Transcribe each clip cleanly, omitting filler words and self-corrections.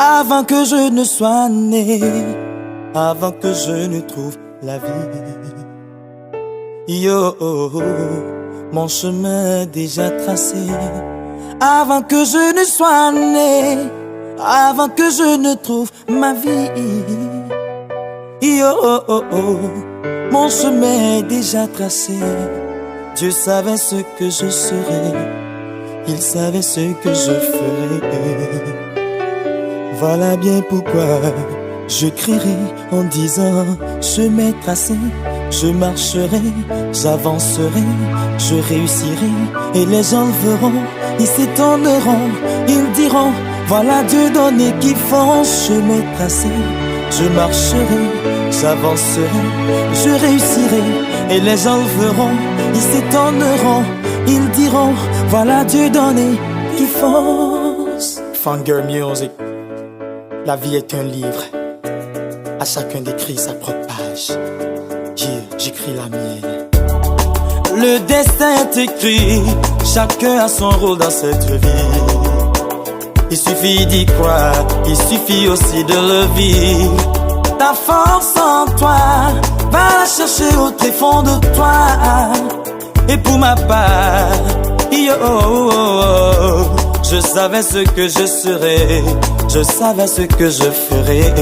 Avant que je ne sois né, avant que je ne trouve la vie. Yo, mon chemin déjà tracé. Avant que je ne sois né, avant que je ne trouve ma vie. Yo, mon chemin déjà tracé. Dieu savait ce que je serais, il savait ce que je ferais. Voilà bien pourquoi je crierai en disant: chemin tracé, je marcherai, j'avancerai, je réussirai. Et les gens le verront, ils s'étonneront, ils diront: voilà Dieu donné qui fonce. Chemin tracé, je marcherai, j'avancerai, je réussirai. Et les gens le verront, ils s'étonneront, ils diront: voilà Dieu donné qui fonce. Fangirl Music. La vie est un livre, à chacun d'écrit sa propre page. J'écris la mienne. Le destin est écrit, chacun a son rôle dans cette vie. Il suffit d'y croire, il suffit aussi de le vivre. Ta force en toi, va la chercher au tréfonds de toi. Et pour ma part, je savais ce que je serais, je savais ce que je ferais.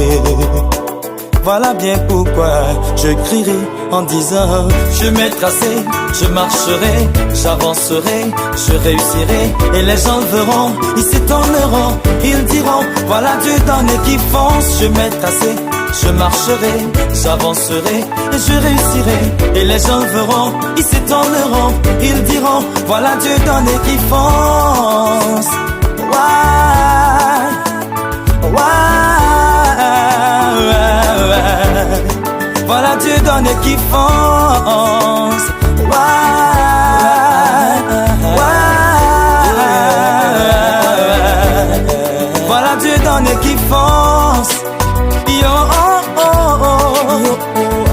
Voilà bien pourquoi je crierai en disant: chemin tracé, je marcherai, j'avancerai, je réussirai. Et les gens le verront, ils s'étonneront, ils diront: voilà Dieu donné qui fonce. Chemin tracé, je marcherai, j'avancerai, et je réussirai. Et les gens le verront, ils s'étonneront, ils diront: voilà Dieu donné qui fonce. Voilà Dieu donné qui fonce. Voilà Dieu donné qui fonce. Yo,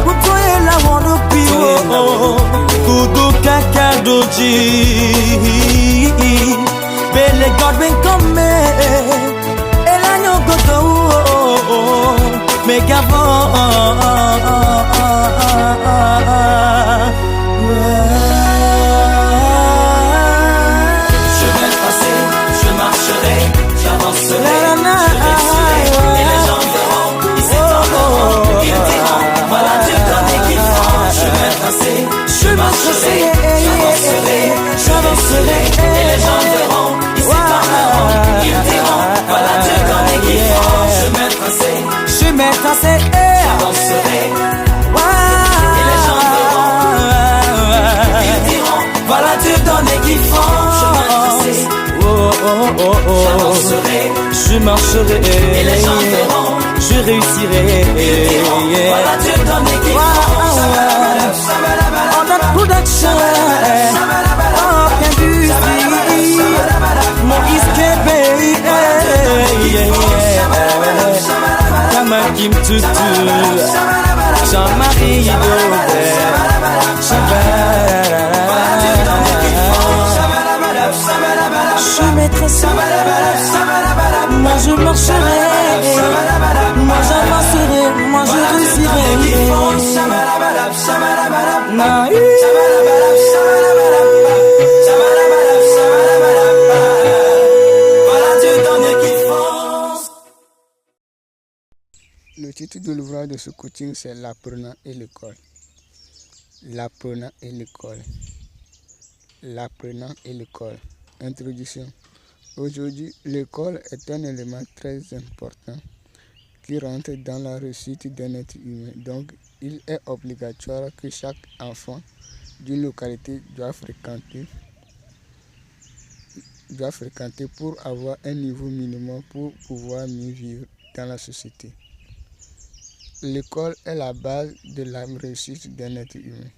kutoye la wono pio, kudu kaka doji. Bele God ben come, elanyo goto, megavon. Chemin tracé, je marcherai, j'avancerai, je réussirai. Et les gens verront, ils s'étonneront, ils diront: voilà Dieu donné qui fonce. Chemin tracé, je marcherai, j'avancerai, je réussirai. Et les gens verront, ils s'étonneront, ils diront: voilà Dieu donné qui fonce. Chemin tracé, j'avancerai. Et les gens verront, ils diront: voilà Dieu donné qui fonce. Chemin tracé, j'avancerai, je marcherai. Et les gens verront, je réussirai. Ils diront: voilà Dieu donné qui fonce. On a production, oh can you see? Maurice Kébé, Kama Kim Tutu, Jean-Marie Dobert, chemin tracé, moi je marcherai, moi j'avancerai, moi je réussirai. Le titre de l'ouvrage de ce coaching, c'est L'apprenant et l'école. L'apprenant et l'école. L'apprenant et l'école. Introduction. Aujourd'hui, l'école est un élément très important qui rentre dans la réussite d'un être humain. Donc, il est obligatoire que chaque enfant d'une localité doit fréquenter pour avoir un niveau minimum pour pouvoir mieux vivre dans la société. L'école est la base de la réussite d'un être humain.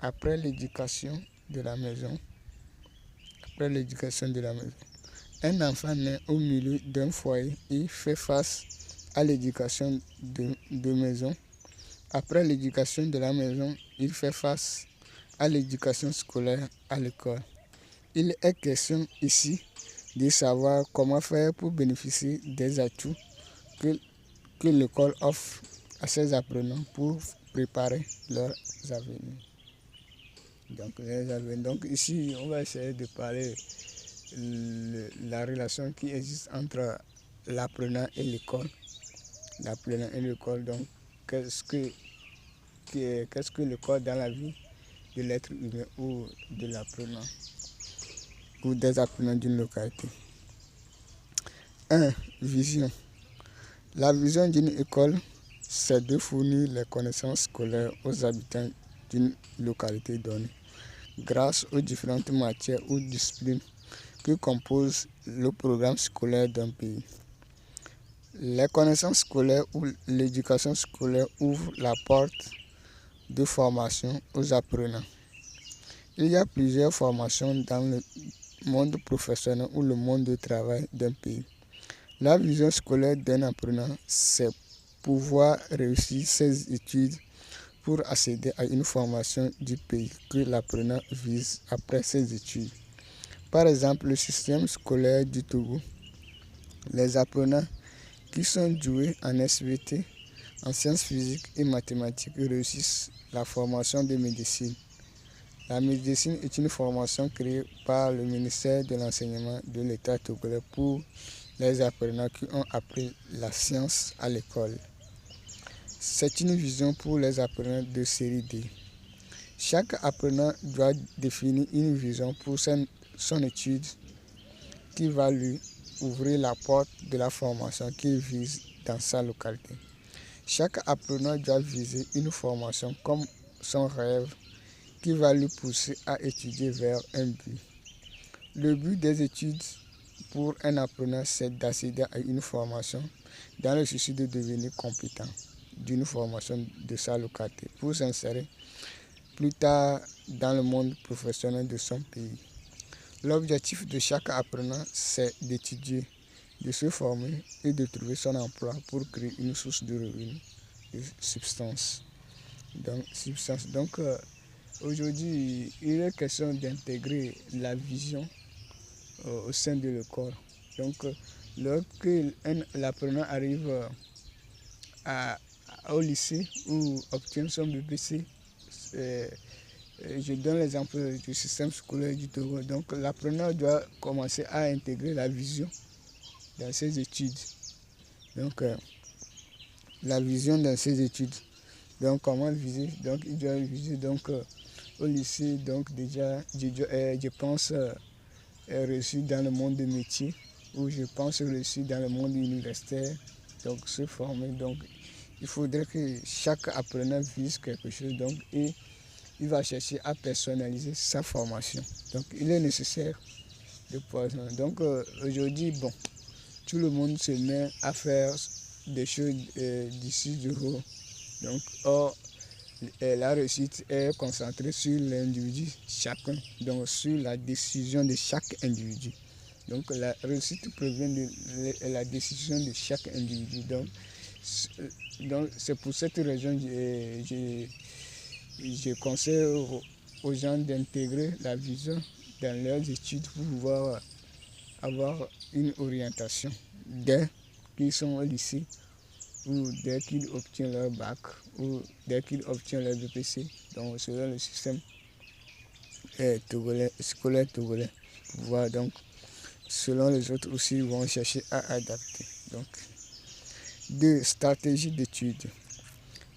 Après l'éducation de la maison, un enfant naît au milieu d'un foyer et fait face à l'éducation de maison. Après l'éducation de la maison, il fait face à l'éducation scolaire à l'école. Il est question ici de savoir comment faire pour bénéficier des atouts que, que l'école offre à ses apprenants pour préparer leur avenir. Donc ici, on va essayer de parler la relation qui existe entre l'apprenant et l'école. L'apprenant et l'école, donc qu'est-ce que l'école dans la vie de l'être humain ou de l'apprenant ou des apprenants d'une localité. 1. Vision. La vision d'une école, c'est de fournir les connaissances scolaires aux habitants d'une localité donnée, grâce aux différentes matières ou disciplines qui composent le programme scolaire d'un pays. Les connaissances scolaires ou l'éducation scolaire ouvrent la porte de formation aux apprenants. Il y a plusieurs formations dans le monde professionnel ou le monde du travail d'un pays. La vision scolaire d'un apprenant, c'est pouvoir réussir ses études pour accéder à une formation du pays que l'apprenant vise après ses études. Par exemple, le système scolaire du Togo. Les apprenants qui sont doués en SVT, en sciences physiques et mathématiques réussissent la formation de médecine. La médecine est une formation créée par le ministère de l'Enseignement de l'État togolais pour les apprenants qui ont appris la science à l'école. C'est une vision pour les apprenants de série D. Chaque apprenant doit définir une vision pour son étude qui va lui ouvrir la porte de la formation qu'il vise dans sa localité. Chaque apprenant doit viser une formation comme son rêve qui va lui pousser à étudier vers un but. Le but des études pour un apprenant, c'est d'accéder à une formation dans le souci de devenir compétent d'une formation de sa localité pour s'insérer plus tard dans le monde professionnel de son pays. L'objectif de chaque apprenant, c'est d'étudier, de se former et de trouver son emploi pour créer une source de revenus, de substance. Donc, aujourd'hui, il est question d'intégrer la vision au sein de l'école. Donc, lorsque l'apprenant arrive au lycée ou obtient son BPC, je donne l'exemple du système scolaire du Togo. Donc, l'apprenant doit commencer à intégrer la vision dans ses études. Donc, la vision dans ses études. Donc, comment viser? Donc, il doit viser au lycée. Donc, déjà, je pense réussir dans le monde des métiers, ou je pense réussir dans le monde universitaire. Donc, se former. Donc, il faudrait que chaque apprenant vise quelque chose. Donc, et il va chercher à personnaliser sa formation. Donc, il est nécessaire de pouvoir. Donc, aujourd'hui, tout le monde se met à faire des choses d'ici du haut. Donc, la réussite est concentrée sur l'individu chacun, donc sur la décision de chaque individu. Donc, la réussite provient de la décision de chaque individu. Donc c'est pour cette raison que je conseille aux gens d'intégrer la vision dans leurs études pour pouvoir avoir une orientation dès qu'ils sont au lycée ou dès qu'ils obtiennent leur bac ou dès qu'ils obtiennent leur BPC, donc selon le système scolaire togolais, pour pouvoir donc selon les autres aussi vont chercher à adapter. Donc, 2. Stratégie d'étude.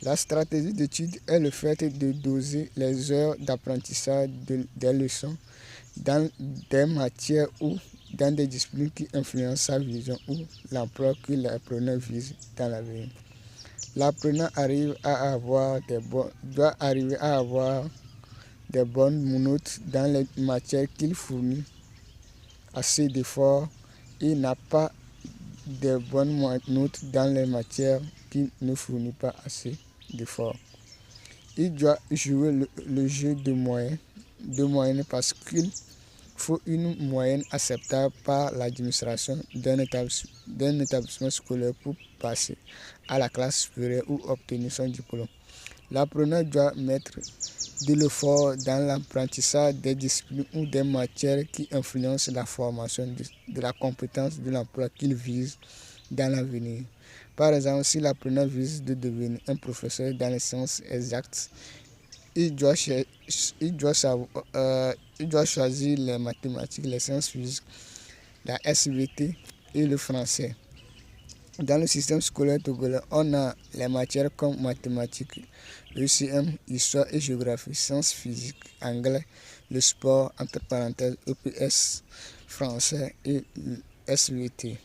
La stratégie d'étude est le fait de doser les heures d'apprentissage des leçons dans des matières ou dans des disciplines qui influencent sa vision ou l'emploi que l'apprenant vise dans l'avenir. L'apprenant doit arriver à avoir des bonnes notes dans les matières qu'il fournit assez d'efforts et n'a pas de bonnes notes dans les matières qu'il ne fournit pas assez d'efforts. Il doit jouer le jeu de moyenne parce qu'il faut une moyenne acceptable par l'administration d'un établissement scolaire pour passer à la classe supérieure ou obtenir son diplôme. L'apprenant doit mettre de l'effort dans l'apprentissage des disciplines ou des matières qui influencent la formation de la compétence de l'emploi qu'il vise dans l'avenir. Par exemple, si l'apprenant vise de devenir un professeur dans les sciences exactes, il doit choisir les mathématiques, les sciences physiques, la SVT et le français. Dans le système scolaire togolais, on a les matières comme mathématiques, ECM, histoire et géographie, sciences physiques, anglais, le sport, entre parenthèses, EPS, français et SVT.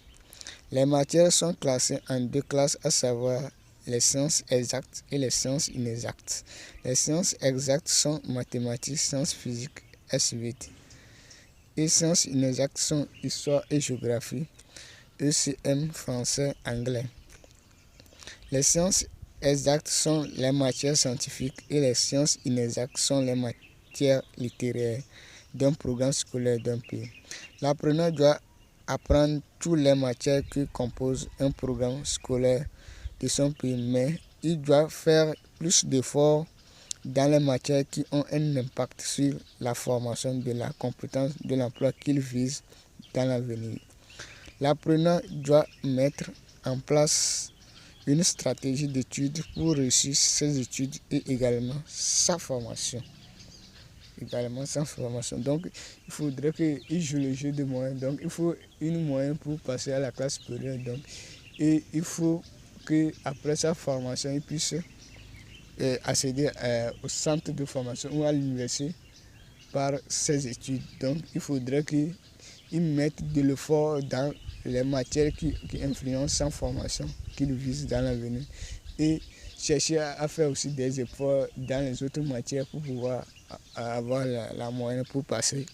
Les matières sont classées en deux classes, à savoir les sciences exactes et les sciences inexactes. Les sciences exactes sont mathématiques, sciences physiques, SVT. Les sciences inexactes sont histoire et géographie, ECM, français, anglais. Les sciences exactes sont les matières scientifiques et les sciences inexactes sont les matières littéraires d'un programme scolaire d'un pays. L'apprenant doit apprendre toutes les matières qui composent un programme scolaire de son pays, mais il doit faire plus d'efforts dans les matières qui ont un impact sur la formation de la compétence de l'emploi qu'il vise dans l'avenir. L'apprenant doit mettre en place une stratégie d'études pour réussir ses études et également sa formation. Donc, il faudrait qu'il joue le jeu de moyens. Donc, il faut une moyenne pour passer à la classe supérieure. Donc, et il faut qu'après sa formation, il puisse accéder au centre de formation ou à l'université par ses études. Donc, il faudrait qu'il mette de l'effort dans les matières qui influencent sa formation qu'il vise dans l'avenir et chercher à faire aussi des efforts dans les autres matières pour pouvoir avoir la moyenne pour passer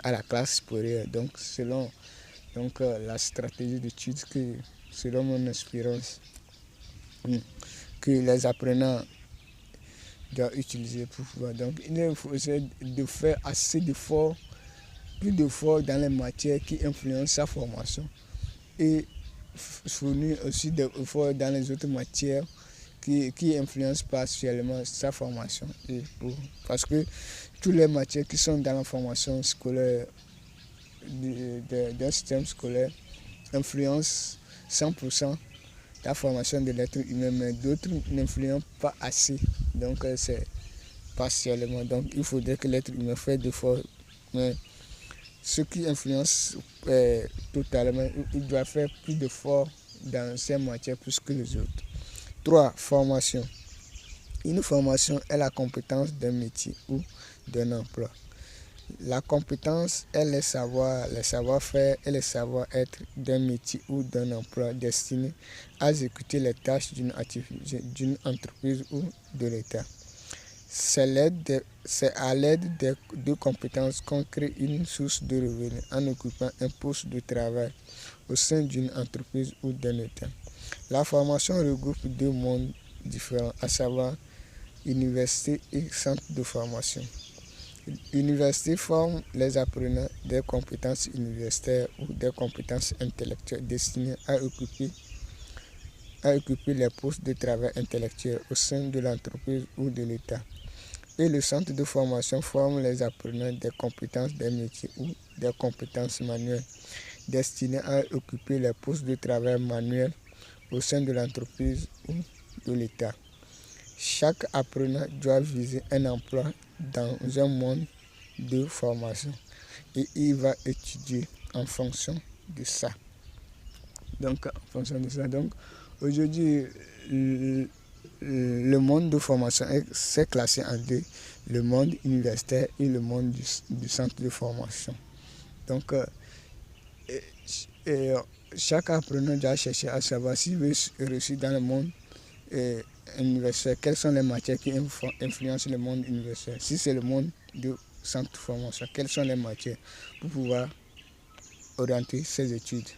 à la classe supérieure. Donc, selon la stratégie d'études que, selon mon expérience, que les apprenants doivent utiliser pour pouvoir. Donc, il faut essayer de faire assez d'efforts, plus d'efforts dans les matières qui influencent sa formation et fournir aussi des efforts dans les autres matières qui influencent partiellement sa formation. Parce que toutes les matières qui sont dans la formation scolaire d'un système scolaire influencent 100% la formation de l'être humain, mais d'autres n'influencent pas assez. Donc c'est partiellement. Donc il faudrait que l'être humain fasse d'efforts. Mais ce qui influence totalement, il doit faire plus d'efforts dans ces matières plus que les autres. 3. Formation. Une formation est la compétence d'un métier ou d'un emploi. La compétence est les savoir-faire et les savoir-être d'un métier ou d'un emploi destiné à exécuter les tâches d'une entreprise ou de l'État. C'est à l'aide de compétences qu'on crée une source de revenus en occupant un poste de travail au sein d'une entreprise ou d'un État. La formation regroupe deux mondes différents, à savoir université et centre de formation. L'université forme les apprenants des compétences universitaires ou des compétences intellectuelles destinées à occuper les postes de travail intellectuel au sein de l'entreprise ou de l'État. Et le centre de formation forme les apprenants des compétences des métiers ou des compétences manuelles destinées à occuper les postes de travail manuels au sein de l'entreprise ou de l'État. Chaque apprenant doit viser un emploi dans un monde de formation et il va étudier en fonction de ça. Donc, aujourd'hui, le monde de formation s'est classé en deux, le monde universitaire et le monde du centre de formation. Donc, chaque apprenant doit chercher à savoir s'il veut réussir dans le monde universitaire, quelles sont les matières qui influencent le monde universitaire. Si c'est le monde du centre de formation, quelles sont les matières pour pouvoir orienter ses études.